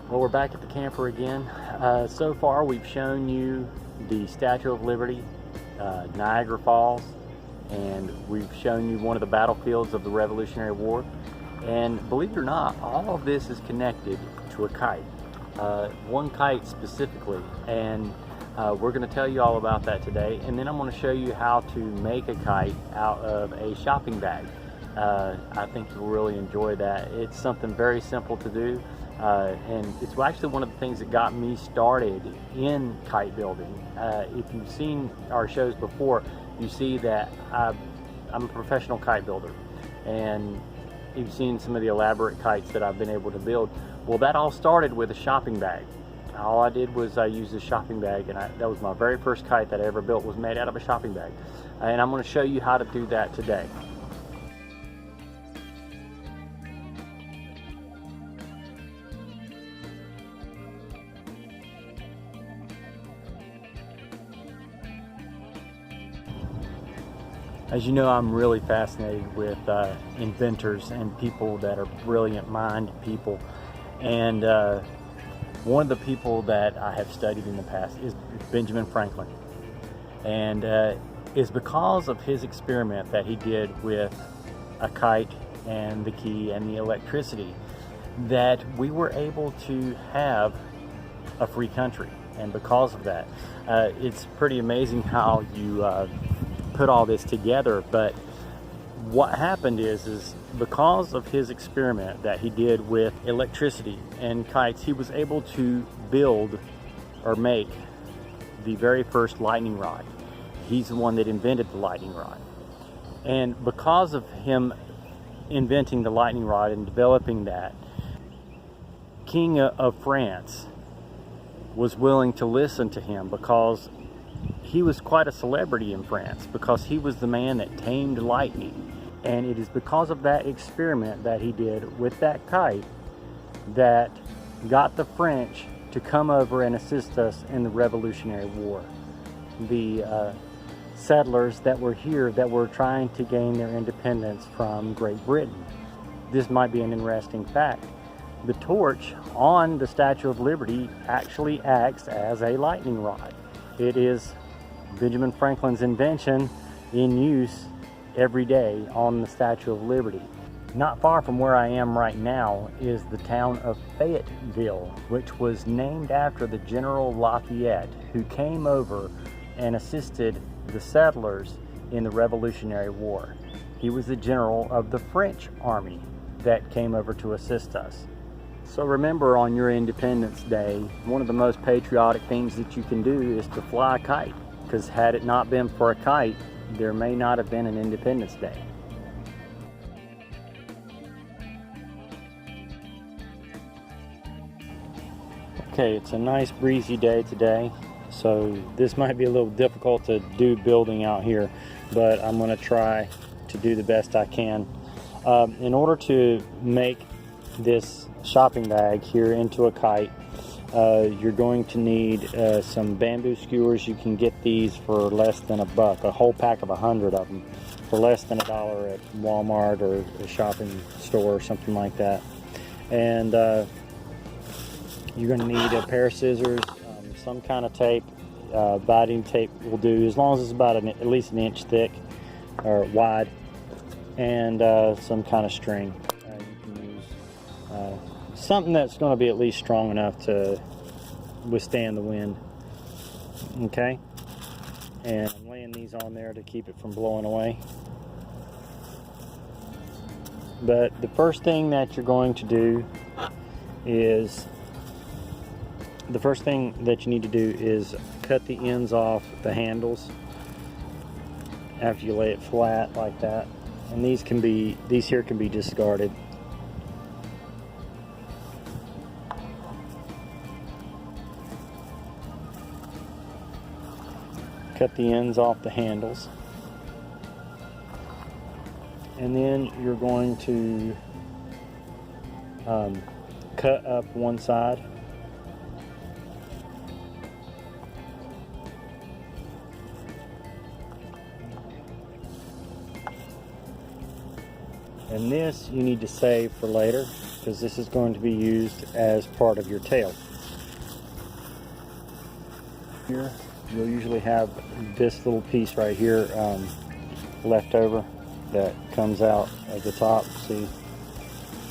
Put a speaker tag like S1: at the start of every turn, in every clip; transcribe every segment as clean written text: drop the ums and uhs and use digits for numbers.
S1: Well, we're back at the camper again. So far we've shown you the Statue of Liberty, Niagara Falls, and we've shown you one of the battlefields of the Revolutionary War. And believe it or not, all of this is connected to a kite, one kite specifically, and we're going to tell you all about that today. And then I'm going to show you how to make a kite out of a shopping bag. I think you'll really enjoy that. It's something very simple to do. And it's actually one of the things that got me started in kite building. If you've seen our shows before, you see that I'm a professional kite builder, and you've seen some of the elaborate kites that I've been able to build. Well, that all started with a shopping bag. All I did was I used a shopping bag, and that was my very first kite that I ever built, was made out of a shopping bag. And I'm going to show you how to do that today. As you know, I'm really fascinated with inventors and people that are brilliant-minded people. And one of the people that I have studied in the past is Benjamin Franklin. And it's because of his experiment that he did with a kite and the key and the electricity that we were able to have a free country. And because of that, it's pretty amazing how you put all this together. But what happened is because of his experiment that he did with electricity and kites, he was able to build or make the very first lightning rod. He's the one that invented the lightning rod. And because of him inventing the lightning rod and developing that, King of France was willing to listen to him, because he was quite a celebrity in France, because he was the man that tamed lightning. And it is because of that experiment that he did with that kite that got the French to come over and assist us in the Revolutionary War. The settlers that were here that were trying to gain their independence from Great Britain. This might be an interesting fact. The torch on the Statue of Liberty actually acts as a lightning rod. It is Benjamin Franklin's invention in use every day on the Statue of Liberty. Not far from where I am right now is the town of Fayetteville, which was named after the General Lafayette, who came over and assisted the settlers in the Revolutionary War. He was the general of the French army that came over to assist us. So remember, on your Independence Day, one of the most patriotic things that you can do is to fly a kite. Because had it not been for a kite, there may not have been an Independence Day. Okay, it's a nice breezy day today, so this might be a little difficult to do building out here, but I'm going to try to do the best I can. In order to make this shopping bag here into a kite, you're going to need some bamboo skewers. You can get these for less than $1, a whole pack of 100 of them for less than $1 at Walmart or a shopping store or something like that. And you're going to need a pair of scissors, some kind of tape, biting tape will do, as long as it's about at least an inch thick or wide, and some kind of string. You can use something that's going to be at least strong enough to withstand the wind. Okay, and I'm laying these on there to keep it from blowing away. But the first thing that you're going to do is, the first thing that you need to do is cut the ends off the handles after you lay it flat like that. And these here can be discarded. Cut the ends off the handles, and then you're going to cut up one side, and this you need to save for later. because this is going to be used as part of your tail. Here, you'll usually have this little piece right here left over that comes out at the top. See,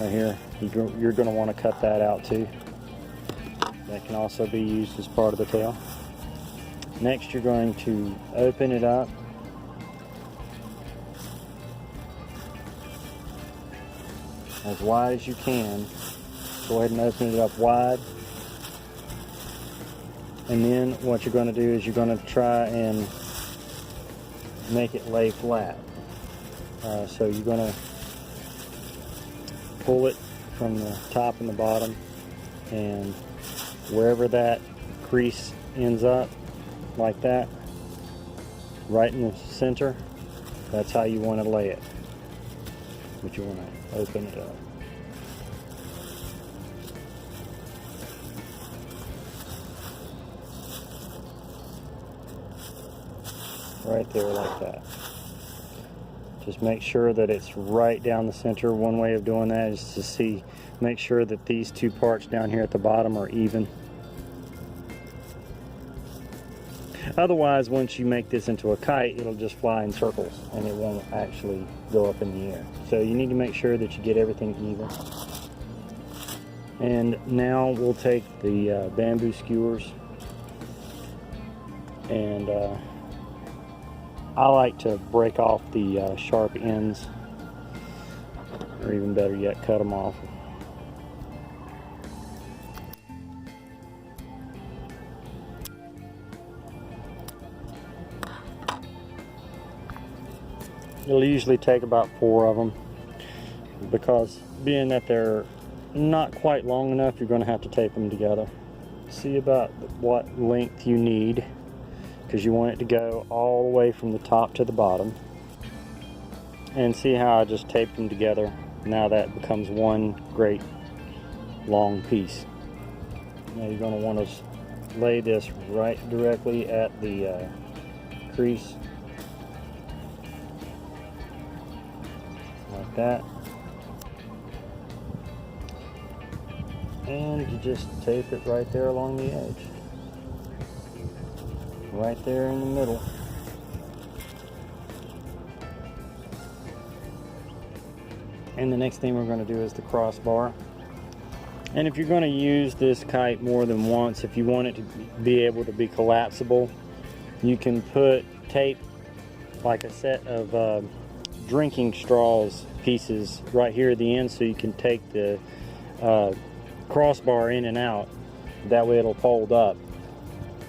S1: right here, you're going to want to cut that out too. That can also be used as part of the tail. Next, you're going to open it up. As wide as you can. Go ahead and open it up wide. And then what you're going to do is you're going to try and make it lay flat. So you're going to pull it from the top and the bottom, and wherever that crease ends up, like that, right in the center, that's how you want to lay it. But you want to open it up. Right there, like that. Just make sure that it's right down the center. One way of doing that is to make sure that these two parts down here at the bottom are even. Otherwise, once you make this into a kite, it'll just fly in circles and it won't actually go up in the air. So you need to make sure that you get everything even. And now we'll take the bamboo skewers, and I like to break off the sharp ends, or even better yet, cut them off. It'll usually take about 4 of them, because being that they're not quite long enough, you're going to have to tape them together. See about what length you need, because you want it to go all the way from the top to the bottom. And see how I just taped them together. Now that becomes one great long piece. Now you're going to want to lay this right directly at the crease, like that, and you just tape it right there along the edge, right there in the middle. And the next thing we're going to do is the crossbar. And if you're going to use this kite more than once, if you want it to be able to be collapsible, you can put tape, like a set of drinking straws pieces right here at the end, so you can take the crossbar in and out. That way it'll fold up.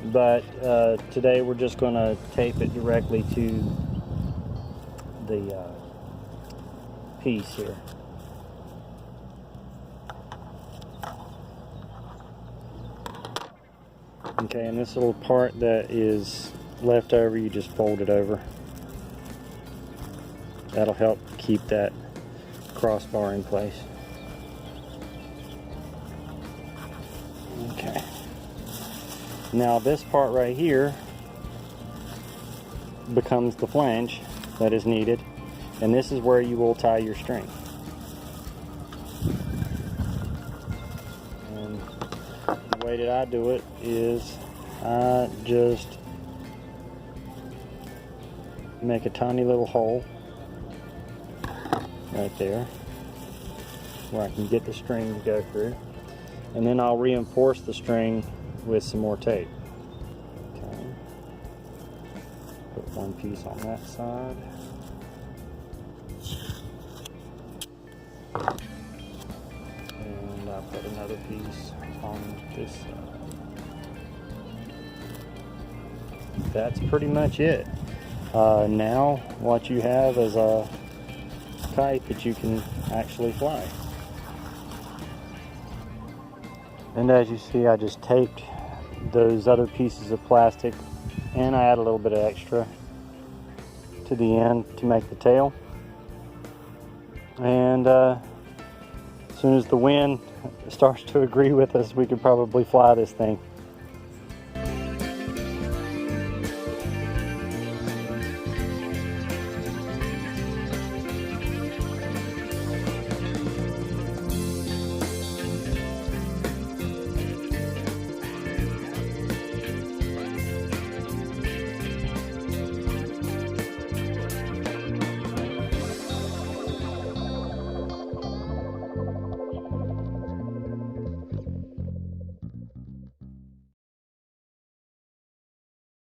S1: But today we're just going to tape it directly to the piece here. Okay, and this little part that is left over, you just fold it over. That'll help keep that crossbar in place. Okay. Now this part right here becomes the flange that is needed, and this is where you will tie your string. And the way that I do it is I just make a tiny little hole right there where I can get the string to go through, and then I'll reinforce the string with some more tape. Okay. Put one piece on that side. And I'll put another piece on this side. That's pretty much it. Now what you have is a kite that you can actually fly. And as you see, I just taped those other pieces of plastic, and I add a little bit of extra to the end to make the tail. And as soon as the wind starts to agree with us, we could probably fly this thing.